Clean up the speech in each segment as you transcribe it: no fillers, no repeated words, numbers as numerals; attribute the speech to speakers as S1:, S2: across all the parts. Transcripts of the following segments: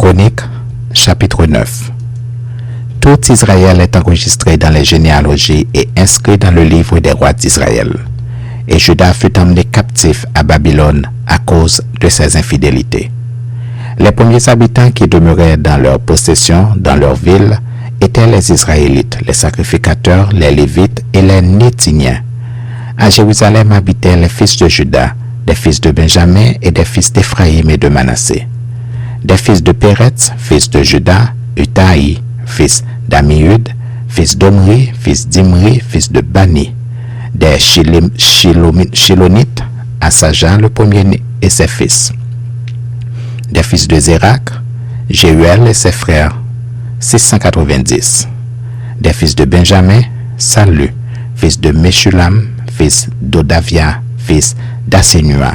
S1: Chroniques, chapitre 9. Tout Israël est enregistré dans les généalogies et inscrit dans le livre des rois d'Israël. Et Juda fut emmené captif à Babylone à cause de ses infidélités. Les premiers habitants qui demeuraient dans leur possession, dans leur ville, étaient les Israélites, les sacrificateurs, les Lévites et les Néthiniens. À Jérusalem habitaient les fils de Juda, des fils de Benjamin et des fils d'Éphraïm et de Manassé. Des fils de Péretz, fils de Juda, Utaï, fils d'Amiud, fils d'Omri, fils d'Imri, fils de Bani. Des Shilonites, Asaja le premier-né et ses fils. Des fils de Zérak, Jéhuel et ses frères, 690. Des fils de Benjamin, Salu, fils de Meshulam, fils d'Odavia, fils d'Assenua.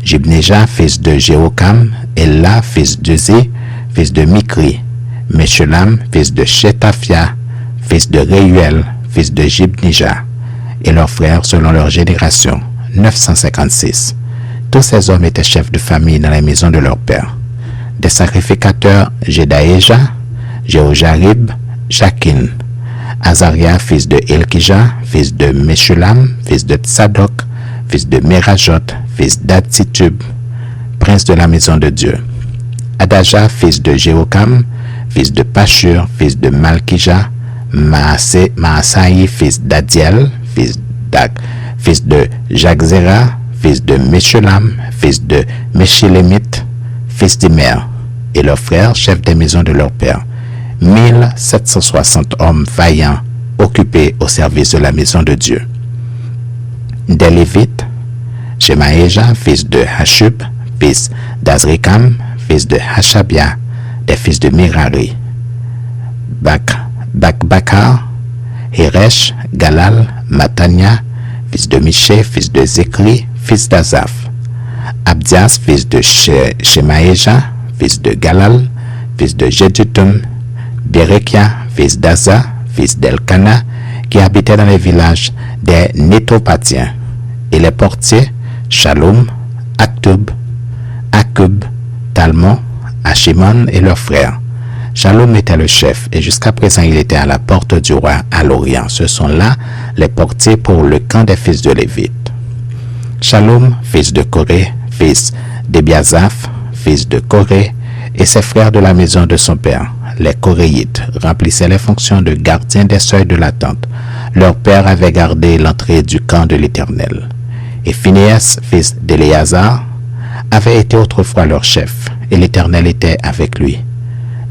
S1: Jibneja, fils de Jéhokam, Ella, fils de Zé, fils de Mikri. Meshulam, fils de Shetafia, fils de Réuel, fils de Jibneja, et leurs frères selon leur génération, 956. Tous ces hommes étaient chefs de famille dans les maisons de leur père. Des sacrificateurs, Jedaéja, Jéhojarib, Jakin. Azaria, fils de Elkija, fils de Meshulam, fils de Tsadok, fils de Merajot, fils d'Atsitub, prince de la maison de Dieu. Adaja, fils de Jéhokam, fils de Pashur, fils de Malkija, Maasaï, fils d'Adiel, fils de Jagzera, fils de Meshulam, fils de Meshilémite, fils d'Imer, et leurs frères, chefs des maisons de leur père. 1760 hommes vaillants, occupés au service de la maison de Dieu. Des Lévites, Shemaéja, fils de Hashub, fils d'Azrikam, fils de Hashabia, des fils de Merari, Bakbakar, Hiresh, Galal, Matania, fils de Miché, fils de Zékri, fils d'Azaph, Abdias, fils de Shemaéja, fils de Galal, fils de Jedutum, Berekia, fils d'Aza, fils d'Elkana, qui habitait dans les villages des Nétopatiens, et les portiers, Shalom, Aktub, Akub, Talmon, Ashimon et leurs frères. Shalom était le chef, et jusqu'à présent il était à la porte du roi à l'Orient. Ce sont là les portiers pour le camp des fils de Lévite. Shalom, fils de Coré, fils d'Ebiasaph, fils de Coré, et ses frères de la maison de son père, les Coréites, remplissaient les fonctions de gardiens des seuils de la tente. Leur père avait gardé l'entrée du camp de l'Éternel. Et Phinéas, fils d'Éléazar, avait été autrefois leur chef, et l'Éternel était avec lui.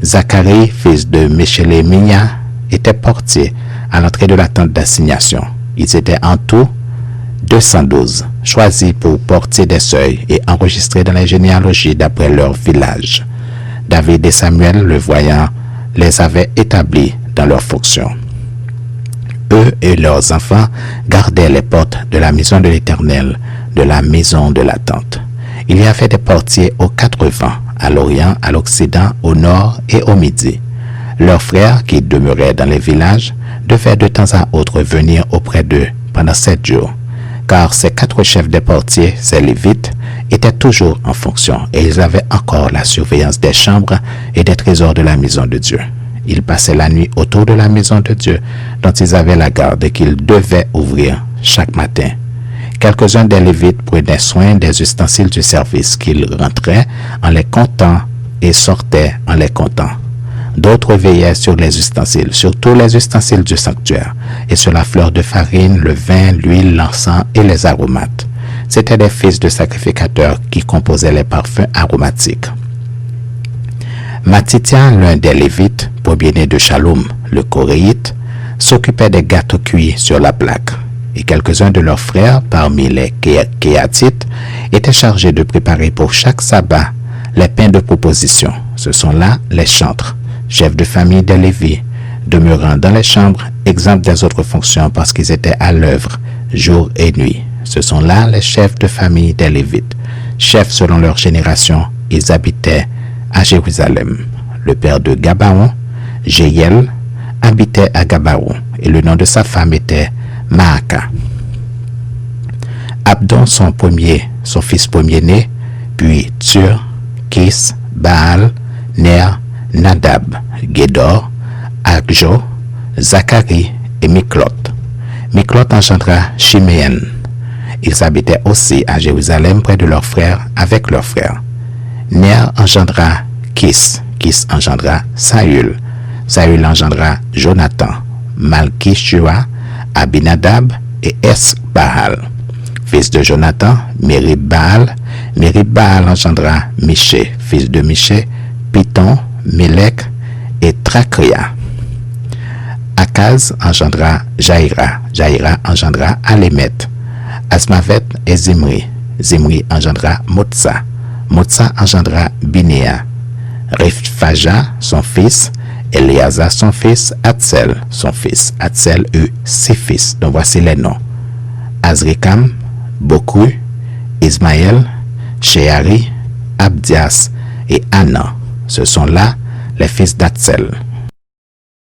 S1: Zacharie, fils de Meshélémia, était portier à l'entrée de la tente d'assignation. Ils étaient en tout 212, choisis pour porter des seuils et enregistrés dans les généalogies d'après leur village. David et Samuel, le voyant, les avaient établis dans leurs fonctions. Eux et leurs enfants gardaient les portes de la maison de l'Éternel, de la maison de la tente. Il y avait des portiers aux 4 vents, à l'Orient, à l'Occident, au Nord et au Midi. Leurs frères, qui demeuraient dans les villages, devaient de temps à autre venir auprès d'eux pendant 7 jours, car ces 4 chefs des portiers, ces Lévites, étaient toujours en fonction et ils avaient encore la surveillance des chambres et des trésors de la maison de Dieu. Ils passaient la nuit autour de la maison de Dieu dont ils avaient la garde et qu'ils devaient ouvrir chaque matin. Quelques-uns des Lévites prenaient soin des ustensiles du service qu'ils rentraient en les comptant et sortaient en les comptant. D'autres veillaient sur les ustensiles, surtout les ustensiles du sanctuaire, et sur la fleur de farine, le vin, l'huile, l'encens et les aromates. C'étaient des fils de sacrificateurs qui composaient les parfums aromatiques. Matithia, l'un des Lévites, premier-né de Shalom, le Coréite, s'occupait des gâteaux cuits sur la plaque, et quelques-uns de leurs frères, parmi les Kéatites, étaient chargés de préparer pour chaque sabbat les pains de proposition. Ce sont là les chantres, chefs de famille des Lévis, demeurant dans les chambres, exempts des autres fonctions parce qu'ils étaient à l'œuvre jour et nuit. Ce sont là les chefs de famille des Lévites. Chefs selon leur génération, ils habitaient à Jérusalem. Le père de Gabaon, Jéhiel, habitait à Gabaon, et le nom de sa femme était Maaka. Abdon, son fils premier-né, puis Tsur, Kis, Baal, Ner, Nadab, Gédor, Akjo, Zacharie et Miklot. Miklot engendra Chiméen. Ils habitaient aussi à Jérusalem près de leurs frères avec leurs frères. Ner engendra Kis. Kis engendra Saül. Saül engendra Jonathan, Malkishua, Abinadab et Esbaal. Fils de Jonathan, Merib-Baal. Merib-Baal engendra Miché. Fils de Miché, Piton, Mélec et Trachria. Akaz engendra Jaïra. Jaïra engendra Alémet. Asmavet et Zimri. Zimri engendra Motsa. Motsa engendra Binéa. Riphaja, son fils. Éléazar, son fils. Atsel, son fils. Atsel eut 6 fils, dont voici les noms. Azrikam, Bokru, Ismaël, Sheari, Abdias et Anna. Ce sont là les fils d'Atsel.